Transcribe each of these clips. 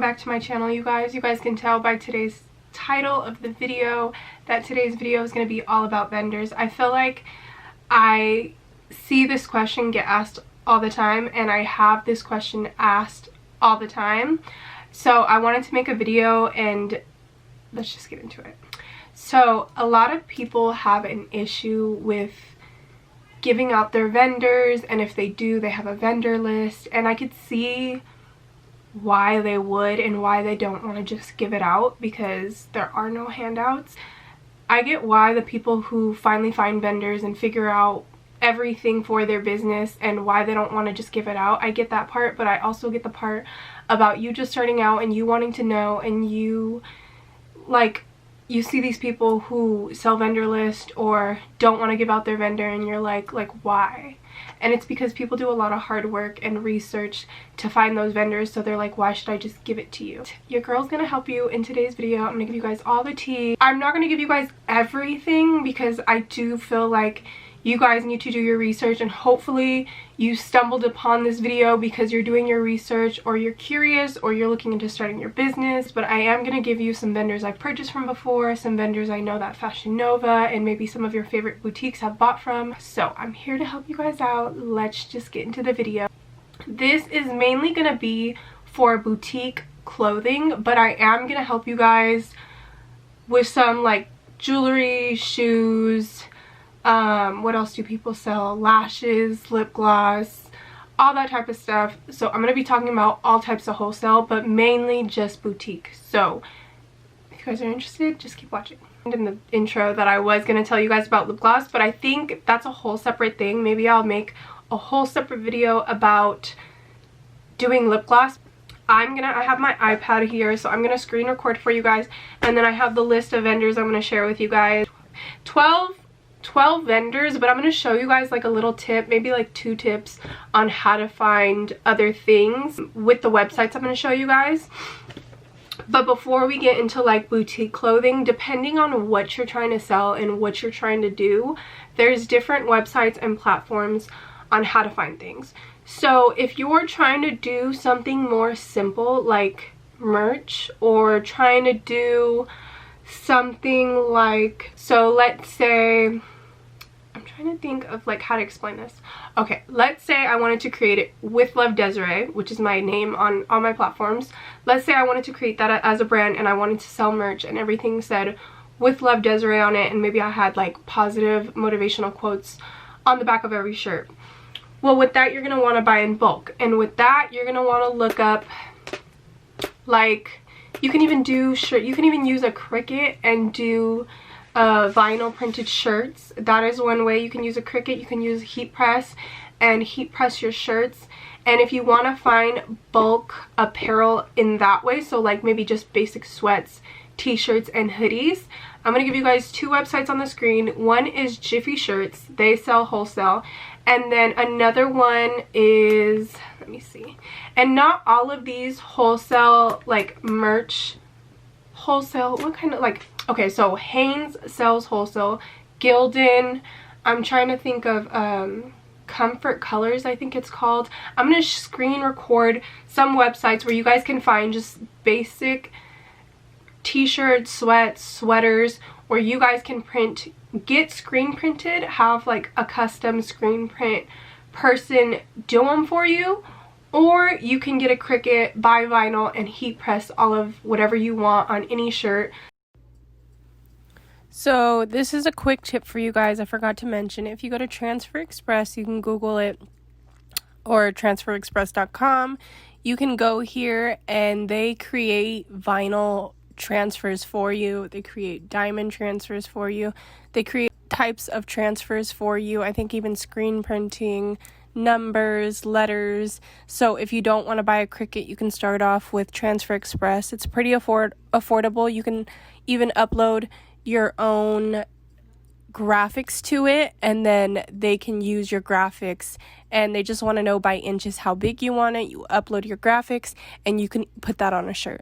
back to my channel, you guys. You guys can tell by today's title of the video that today's video is going to be all about vendors. I feel like I see this question get asked all the time, and I have this question asked all the time. So I wanted to make a video and let's just get into it. So a lot of people have an issue with giving out their vendors, and if they do, they have a vendor list, and I could see why they would and why they don't want to just give it out, because there are no handouts. I get why the people who finally find vendors and figure out everything for their business and why they don't want to just give it out. I get that part, but I also get the part about you just starting out and you wanting to know, and you see these people who sell vendor list or don't want to give out their vendor, and you're like why? And it's because people do a lot of hard work and research to find those vendors, so they're like, why should I just give it to you? Your girl's gonna help you in today's video. I'm gonna give you guys all the tea. I'm not gonna give you guys everything because I do feel like you guys need to do your research, and hopefully you stumbled upon this video because you're doing your research, or you're curious, or you're looking into starting your business. But I am going to give you some vendors I've purchased from before, some vendors I know that Fashion Nova and maybe some of your favorite boutiques have bought from. So I'm here to help you guys out. Let's just get into the video. This is mainly going to be for boutique clothing, but I am going to help you guys with some like jewelry, shoes, what else do people sell? Lashes, lip gloss, all that type of stuff. So I'm going to be talking about all types of wholesale, but mainly just boutique. So if you guys are interested, just keep watching. In the intro that I was going to tell you guys about lip gloss, but I think that's a whole separate thing. Maybe I'll make a whole separate video about doing lip gloss. I have my iPad here, so I'm going to screen record for you guys, and then I have the list of vendors I'm going to share with you guys. 12 vendors, but I'm going to show you guys like a little tip, maybe like 2 tips on how to find other things with the websites I'm going to show you guys. But before we get into like boutique clothing, depending on what you're trying to sell and what you're trying to do, there's different websites and platforms on how to find things. So if you're trying to do something more simple like merch, or trying to do something like, so let's say, I'm trying to think of like how to explain this. Okay, let's say I wanted to create it with Love Desiree, which is my name on all my platforms. Let's say I wanted to create that as a brand, and I wanted to sell merch and everything said with Love Desiree on it, and maybe I had like positive motivational quotes on the back of every shirt. Well, with that, you're going to want to buy in bulk, and with that you're going to want to look up, like, you can even do you can even use a Cricut and do vinyl printed shirts. That is one way. You can use a Cricut, you can use heat press and heat press your shirts. And if you want to find bulk apparel in that way, so like maybe just basic sweats, t-shirts, and hoodies, I'm going to give you guys 2 websites on the screen. One is Jiffyshirts, they sell wholesale, and then another one is, let me see, and not all of these wholesale like merch wholesale, what kind of, like, okay, so Hanes sells wholesale, Gildan, I'm trying to think of Comfort Colors, I think it's called. I'm going to screen record some websites where you guys can find just basic t-shirts, sweats, sweaters, where you guys can print, get screen printed, have like a custom screen print person do them for you, or you can get a Cricut, buy vinyl, and heat press all of whatever you want on any shirt. So this is a quick tip for you guys I forgot to mention. If you go to Transfer Express, you can Google it, or transferexpress.com. You can go here and they create vinyl transfers for you. They create diamond transfers for you. They create types of transfers for you. I think even screen printing, numbers, letters. So if you don't want to buy a Cricut, you can start off with Transfer Express. It's pretty affordable. You can even upload your own graphics to it, and then they can use your graphics, and they just want to know by inches how big you want it. You upload your graphics and you can put that on a shirt.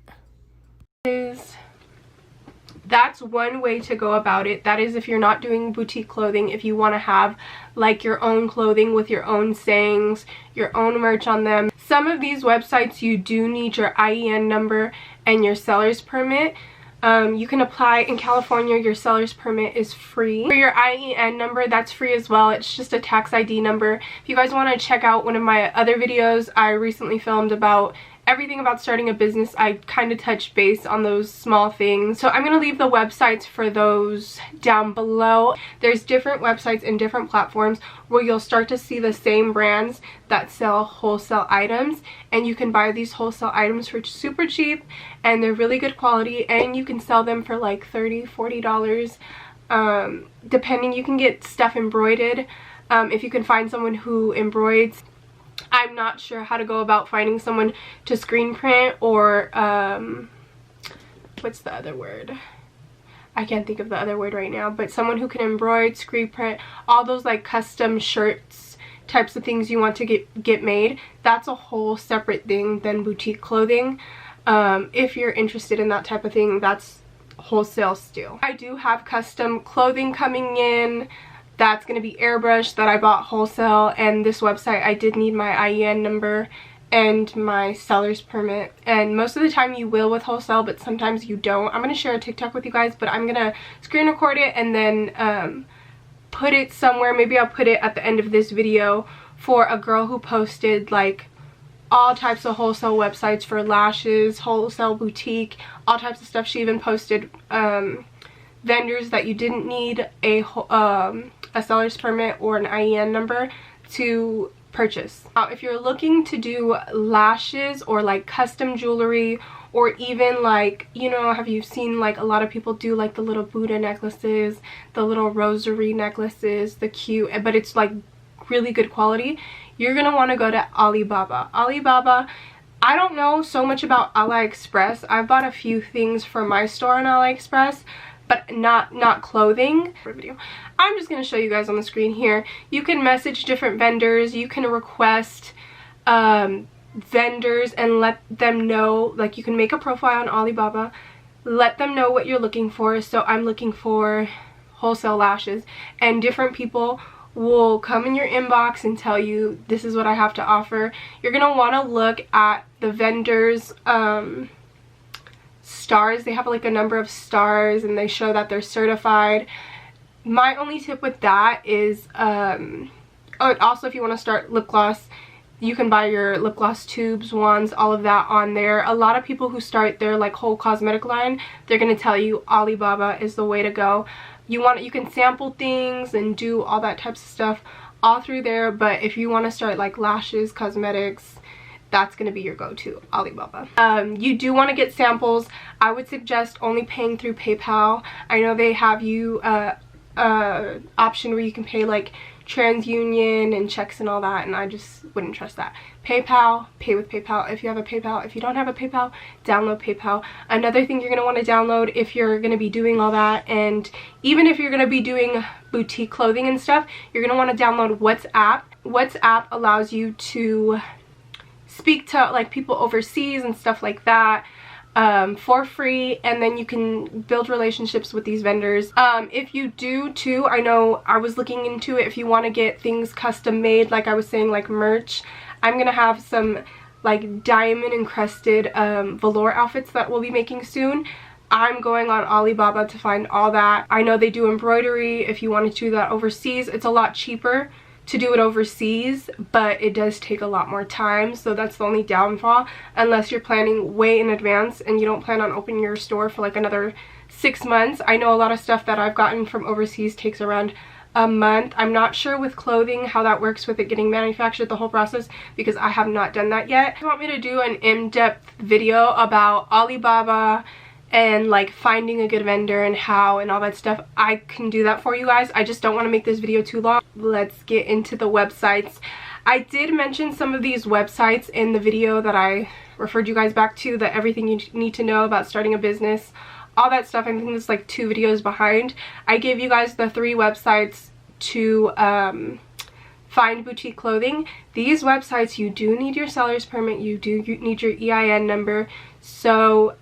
That's one way to go about it. That is if you're not doing boutique clothing. If you want to have like your own clothing with your own sayings, your own merch on them, Some of these websites you do need your IEN number and your seller's permit. You can apply in California. Your seller's permit is free. For your IEN number, that's free as well. It's just a tax ID number. If you guys want to check out one of my other videos I recently filmed about everything about starting a business, I kind of touched base on those small things. So I'm going to leave the websites for those down below. There's different websites and different platforms where you'll start to see the same brands that sell wholesale items, and you can buy these wholesale items for super cheap, and they're really good quality, and you can sell them for like $30–40 depending. You can get stuff embroidered if you can find someone who embroids. I'm not sure how to go about finding someone to screen print, or what's the other word? I can't think of the other word right now, but someone who can embroider, screen print, all those like custom shirts types of things you want to get made. That's a whole separate thing than boutique clothing. If you're interested in that type of thing, that's wholesale still. I do have custom clothing coming in. That's going to be airbrushed that I bought wholesale, and this website I did need my IEN number and my seller's permit, and most of the time you will with wholesale, but sometimes you don't. I'm going to share a TikTok with you guys, but I'm going to screen record it and then put it somewhere. Maybe I'll put it at the end of this video, for a girl who posted like all types of wholesale websites for lashes, wholesale boutique, all types of stuff. She even posted vendors that you didn't need a seller's permit or an IEN number to purchase. Now, if you're looking to do lashes or like custom jewelry, or even like, you know, have you seen like a lot of people do like the little Buddha necklaces, the little rosary necklaces, the cute, but it's like really good quality, you're gonna want to go to Alibaba. Alibaba, I don't know so much about AliExpress. I've bought a few things from my store on AliExpress, but not clothing. I'm just going to show you guys on the screen here. You can message different vendors. You can request vendors and let them know, like you can make a profile on Alibaba, let them know what you're looking for. So I'm looking for wholesale lashes, and different people will come in your inbox and tell you, this is what I have to offer. You're going to want to look at the vendors stars. They have like a number of stars, and they show that they're certified. My only tip with that is also, if you want to start lip gloss, you can buy your lip gloss tubes, wands, all of that on there. A lot of people who start their like whole cosmetic line, they're going to tell you Alibaba is the way to go. You can sample things and do all that types of stuff all through there, but if you want to start like lashes, cosmetics, that's going to be your go-to, Alibaba. You do want to get samples. I would suggest only paying through PayPal. I know they have you option where you can pay like TransUnion and checks and all that, and I just wouldn't trust that. PayPal, pay with PayPal if you have a PayPal. If you don't have a PayPal, download PayPal. Another thing you're going to want to download if you're going to be doing all that, and even if you're going to be doing boutique clothing and stuff, you're going to want to download WhatsApp. WhatsApp allows you to speak to like people overseas and stuff like that for free, and then you can build relationships with these vendors. If you do too, I know I was looking into it, if you want to get things custom made, like I was saying, like merch, I'm gonna have some like diamond encrusted velour outfits that we'll be making soon. I'm going on Alibaba to find all that. I know they do embroidery. If you want to do that overseas, it's a lot cheaper to do it overseas, but it does take a lot more time, so that's the only downfall, unless you're planning way in advance and you don't plan on opening your store for like another 6 months. I know a lot of stuff that I've gotten from overseas takes around a month. I'm not sure with clothing how that works with it getting manufactured, the whole process, because I have not done that yet. If you want me to do an in-depth video about Alibaba and like finding a good vendor and how and all that stuff, I can do that for you guys. I just don't want to make this video too long. Let's get into the websites. I did mention some of these websites in the video that I referred you guys back to, that everything you need to know about starting a business, all that stuff. I think it's like 2 videos behind. I gave you guys the 3 websites to find boutique clothing. These websites, you do need your seller's permit, you need your EIN number, so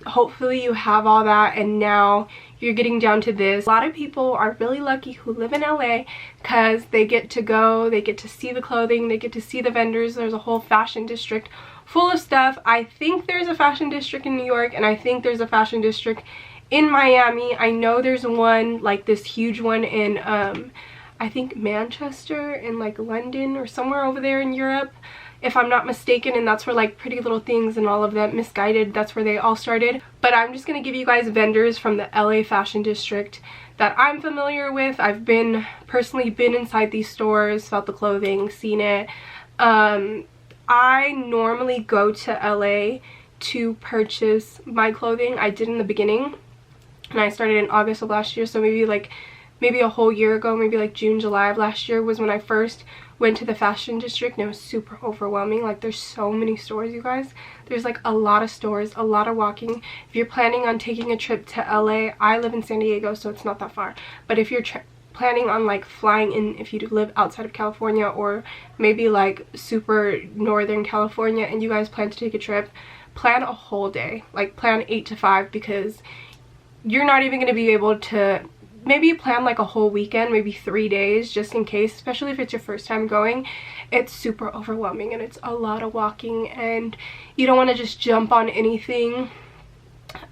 hopefully you have all that, and now you're getting down to this. A lot of people are really lucky who live in LA because they get to go, they get to see the clothing, they get to see the vendors. There's a whole fashion district full of stuff. I think there's a fashion district in New York, and I think there's a fashion district in Miami. I know there's one, like this huge one in I think Manchester and like London or somewhere over there in Europe, if I'm not mistaken, and that's where like Pretty Little Things and all of that, Misguided, that's where they all started. But I'm just gonna give you guys vendors from the LA fashion district that I'm familiar with. I've personally been inside these stores, felt the clothing, seen it. I normally go to LA to purchase my clothing. I did in the beginning, and I started in August of last year, so maybe a whole year ago, maybe like June, July of last year was when I first went to the fashion district, and it was super overwhelming. Like, there's so many stores, you guys. There's like a lot of stores, a lot of walking. If you're planning on taking a trip to LA, I live in San Diego, so it's not that far, but if you're planning on like flying in, if you live outside of California, or maybe like super northern California, and you guys plan to take a trip, plan a whole day. Like, plan 8 to 5, because you're not even going to be able to, maybe plan like a whole weekend, maybe 3 days, just in case, especially if it's your first time going. It's super overwhelming, and it's a lot of walking, and you don't want to just jump on anything.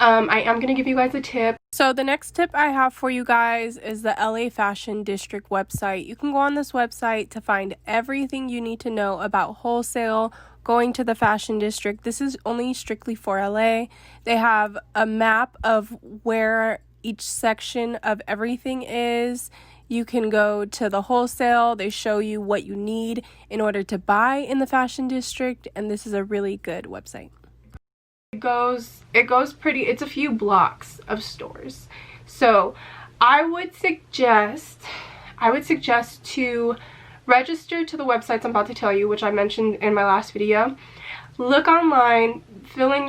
I am going to give you guys a tip. So the next tip I have for you guys is the LA Fashion District website. You can go on this website to find everything you need to know about wholesale, going to the fashion district. This is only strictly for LA. They have a map of where each section of everything is. You can go to the wholesale. They show you what you need in order to buy in the fashion district, and this is a really good website. It goes pretty, it's a few blocks of stores. So I would suggest to register to the websites I'm about to tell you, which I mentioned in my last video. Look online, fill in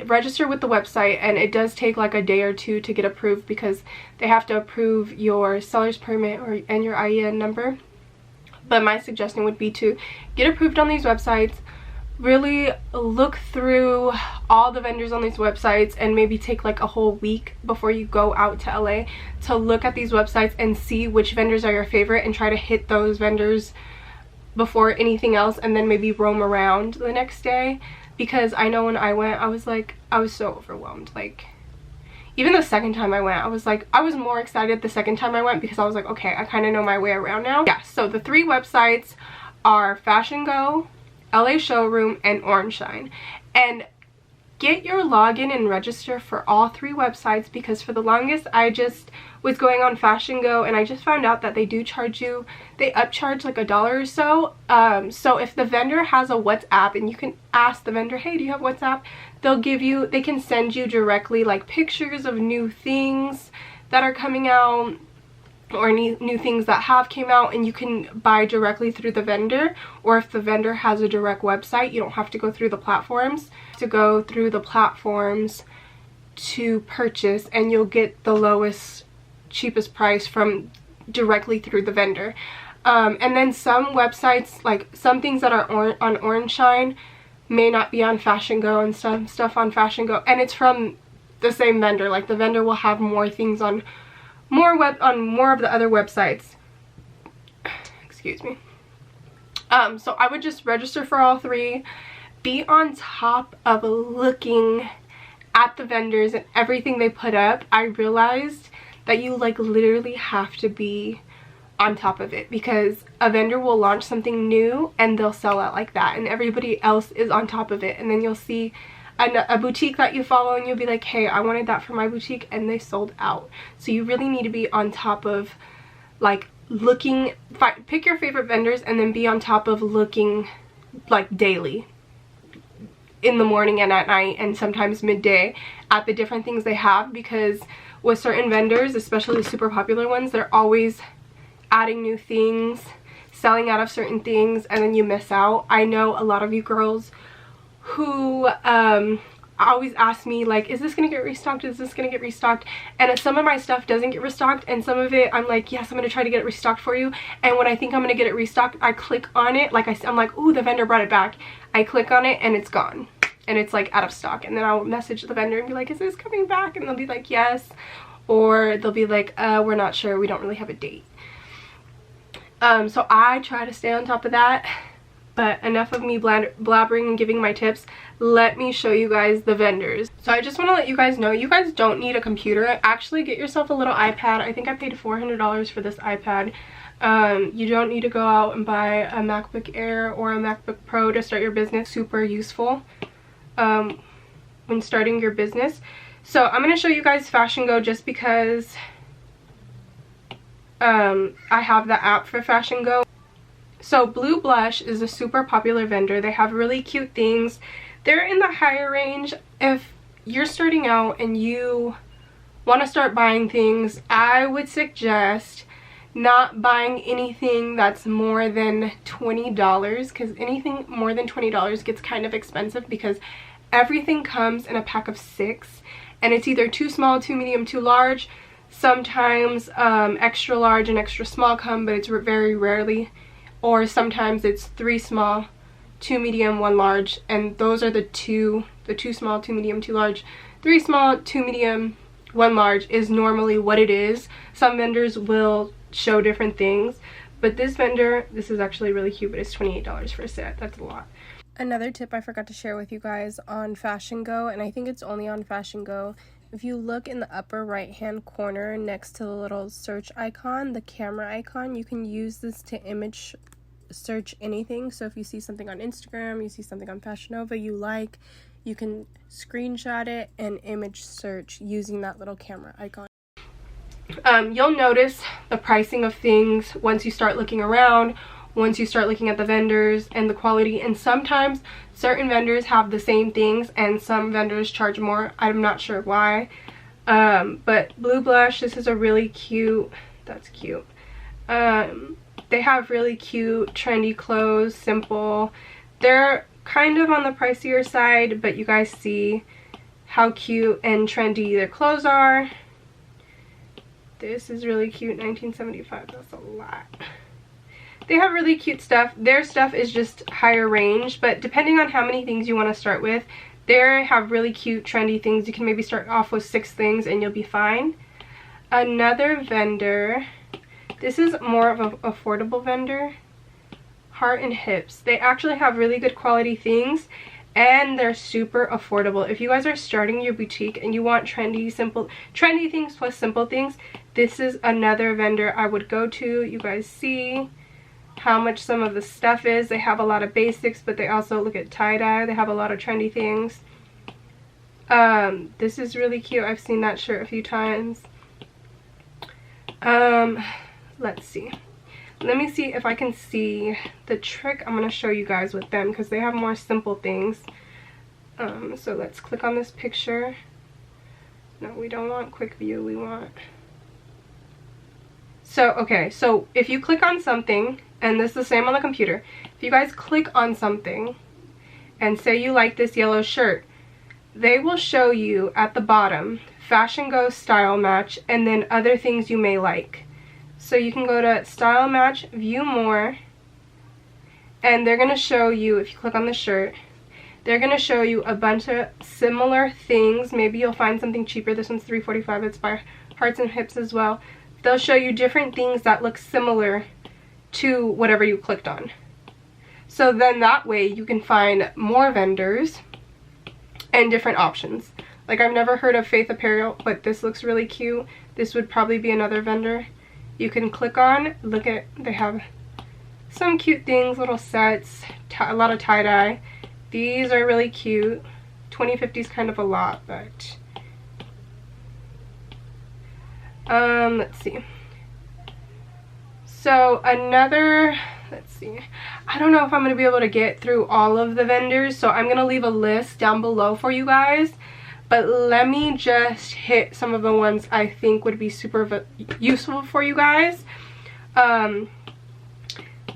register with the website, and it does take like a day or two to get approved, because they have to approve your seller's permit and your IEN number. But my suggestion would be to get approved on these websites. Really look through all the vendors on these websites, and maybe take like a whole week before you go out to LA to look at these websites and see which vendors are your favorite, and try to hit those vendors before anything else, and then maybe roam around the next day. Because I know when I went, I was so overwhelmed. Like, even the second time I went, I was more excited the second time I went, because I was like, okay, I kind of know my way around now. Yeah, so the 3 websites are Fashion Go, LA Showroom, and Orange Shine. And get your login and register for all 3 websites, because for the longest I just was going on Fashion Go, and I just found out that they do charge you, they upcharge like $1 or so. So if the vendor has a WhatsApp, and you can ask the vendor, hey, do you have WhatsApp? They can send you directly like pictures of new things that are coming out, or new things that have came out, and you can buy directly through the vendor. Or if the vendor has a direct website, you don't have to go through the platforms. To go through the platforms to purchase, and you'll get the lowest, cheapest price from directly through the vendor. And then some websites, like some things that are on Orange Shine may not be on Fashion Go, and some stuff on Fashion Go, and it's from the same vendor. Like, the vendor will have more things on more of the other websites. Excuse me. So I would just register for all 3. Be on top of looking at the vendors and everything they put up. I realized that you like literally have to be on top of it, because a vendor will launch something new and they'll sell out like that, and everybody else is on top of it. And then you'll see a boutique that you follow, and you'll be like, hey, I wanted that for my boutique, and they sold out. So you really need to be on top of like looking, pick your favorite vendors, and then be on top of looking like daily, in the morning and at night, and sometimes midday, at the different things they have. Because with certain vendors, especially the super popular ones, they're always adding new things, selling out of certain things, and then you miss out. I know a lot of you girls who always ask me, like, is this gonna get restocked, is this gonna get restocked? And some of my stuff doesn't get restocked, and some of it I'm like, yes, I'm gonna try to get it restocked for you. And when I think I'm gonna get it restocked, I click on it, like I'm like, ooh, the vendor brought it back. I click on it and it's gone, and it's like out of stock. And then I'll message the vendor and be like, is this coming back? And they'll be like, yes. or they'll be like, we're not sure, we don't really have a date. So I try to stay on top of that. But enough of me blabbering and giving my tips. Let me show you guys the vendors. So I just want to let you guys know, you guys don't need a computer. Actually, get yourself a little iPad. I think I paid $400 for this iPad. You don't need to go out and buy a MacBook Air or a MacBook Pro to start your business. Super useful when starting your business. So I'm going to show you guys Fashion Go just because I have the app for Fashion Go. So Blue Blush is a super popular vendor. They have really cute things. They're in the higher range. If you're starting out and you want to start buying things, I would suggest not buying anything that's more than $20, because anything more than $20 gets kind of expensive because everything comes in a pack of 6 and it's either too small, too medium, too large. Sometimes extra large and extra small come, but it's very rarely. Or sometimes it's 3 small, 2 medium, 1 large, and those are the two small, 2 medium, 2 large. 3 small, 2 medium, 1 large is normally what it is. Some vendors will show different things, but this vendor, this is actually really cute, but it's $28 for a set. That's a lot. Another tip I forgot to share with you guys on Fashion Go, and I think it's only on Fashion Go. If you look in the upper right hand corner next to the little search icon, the camera icon, you can use this to image search anything. So if you see something on Instagram, you see something on Fashion Nova you like, you can screenshot it and image search using that little camera icon. You'll notice the pricing of things once you start looking around, once you start looking at the vendors and the quality, and sometimes certain vendors have the same things and some vendors charge more. I'm not sure why. But Blue Blush, this is a really cute, that's cute. They have really cute trendy clothes, simple. They're kind of on the pricier side, but you guys see how cute and trendy their clothes are. This is really cute, $19.75, that's a lot. They have really cute stuff. Their stuff is just higher range, but depending on how many things you want to start with, they have really cute trendy things. You can maybe start off with 6 things and you'll be fine. Another vendor, this is more of an affordable vendor, Heart and Hips. They actually have really good quality things and they're super affordable. If you guys are starting your boutique and you want trendy things plus simple things, this is another vendor I would go to. You guys see how much some of the stuff is. They have a lot of basics, but they also look at tie-dye. They have a lot of trendy things. This is really cute. I've seen that shirt a few times. Let's see. Let me see if I can see the trick I'm going to show you guys with them, because they have more simple things. So let's click on this picture. No, we don't want quick view. We want... So, okay. So if you click on something, and this is the same on the computer, if you guys click on something and say you like this yellow shirt, they will show you at the bottom Fashion Go style match and then other things you may like. So you can go to style match, view more, and they're going to show you, if you click on the shirt, they're going to show you a bunch of similar things. Maybe you'll find something cheaper. This one's $3.45. It's by Hearts and Hips as well. They'll show you different things that look similar to whatever you clicked on. So then that way you can find more vendors and different options. Like, I've never heard of Faith Apparel, but this looks really cute. This would probably be another vendor you can click on. Look at, they have some cute things, little sets, a lot of tie-dye. These are really cute. $20.50 is kind of a lot, but let's see. So another, let's see, I don't know if I'm going to be able to get through all of the vendors, so I'm going to leave a list down below for you guys. But let me just hit some of the ones I think would be super useful for you guys.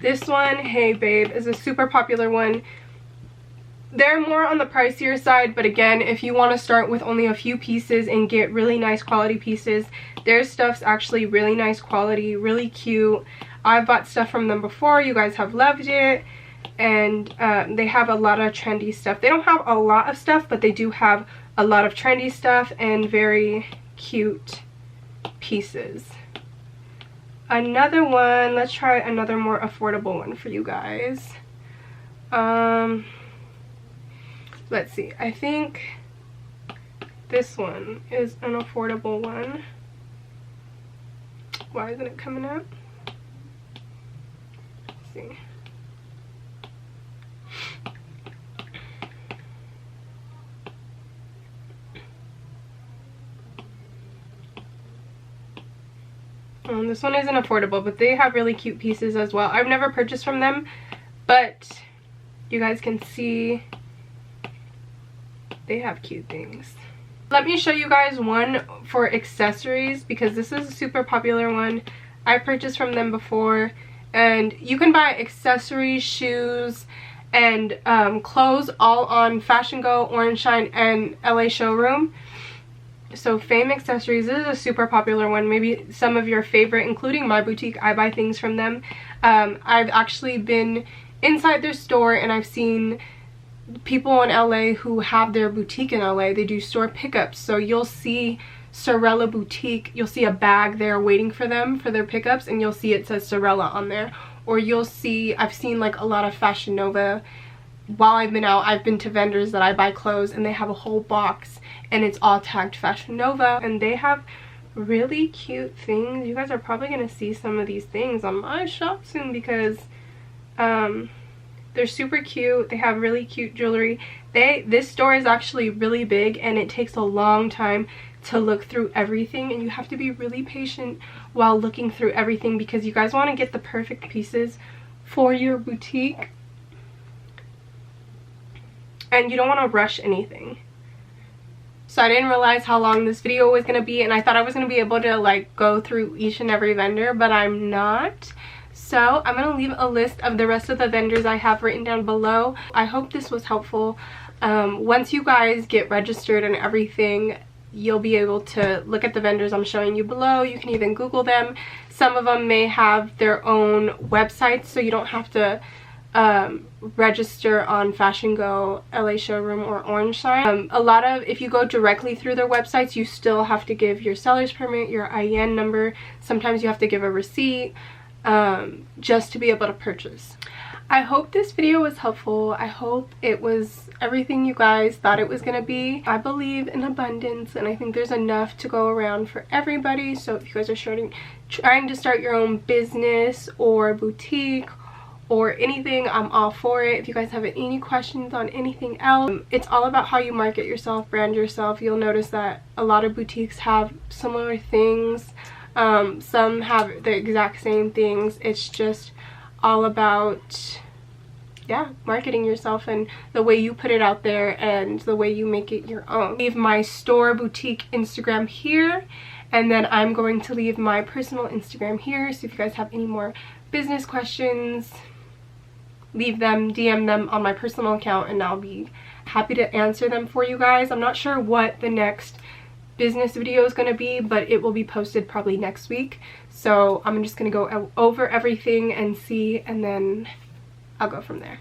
This one, Hey Babe, is a super popular one. They're more on the pricier side, but again, if you want to start with only a few pieces and get really nice quality pieces, their stuff's actually really nice quality, really cute. I've bought stuff from them before. You guys have loved it. And they have a lot of trendy stuff. They don't have a lot of stuff, but they do have a lot of trendy stuff and very cute pieces. Another one, let's try another more affordable one for you guys. Let's see, I think this one is an affordable one. Why isn't it coming up? Let's see. This one isn't affordable, but they have really cute pieces as well. I've never purchased from them, but you guys can see they have cute things. Let me show you guys one for accessories, because this is a super popular one. I purchased from them before, and you can buy accessories, shoes, and clothes all on Fashion Go, Orange Shine, and LA Showroom. So Fame Accessories, this is a super popular one. Maybe some of your favorite, including my boutique. I buy things from them. I've actually been inside their store, and I've seen people in LA who have their boutique in LA. They do store pickups, so you'll see Sorella Boutique, you'll see a bag there waiting for them for their pickups, and you'll see it says Sorella on there. Or you'll see, I've seen like a lot of Fashion Nova. While I've been out, I've been to vendors that I buy clothes, and they have a whole box and it's all tagged Fashion Nova, and they have really cute things. You guys are probably gonna see some of these things on my shop soon, because they're super cute. They have really cute jewelry. This store is actually really big, and it takes a long time to look through everything, and you have to be really patient while looking through everything, because you guys want to get the perfect pieces for your boutique, and you don't want to rush anything. So I didn't realize how long this video was going to be, and I thought I was going to be able to like go through each and every vendor, but I'm not. So I'm going to leave a list of the rest of the vendors I have written down below. I hope this was helpful. Once you guys get registered and everything, you'll be able to look at the vendors I'm showing you below. You can even Google them. Some of them may have their own websites, so you don't have to register on Fashion Go, LA Showroom, or Orange Shine. If you go directly through their websites, you still have to give your seller's permit, your IEN number. Sometimes you have to give a receipt just to be able to purchase. I hope this video was helpful. I hope it was everything you guys thought it was gonna be. I believe in abundance, and I think there's enough to go around for everybody. So if you guys are trying to start your own business or boutique or anything, I'm all for it. If you guys have any questions on anything else, it's all about how you market yourself, brand yourself. You'll notice that a lot of boutiques have similar things. Some have the exact same things. It's just all about, yeah, marketing yourself and the way you put it out there and the way you make it your own. Leave my store boutique Instagram here, and then I'm going to leave my personal Instagram here. So if you guys have any more business questions, leave them, DM them on my personal account, and I'll be happy to answer them for you guys. I'm not sure what the next business video is going to be, but it will be posted probably next week. So I'm just going to go over everything and see, and then I'll go from there.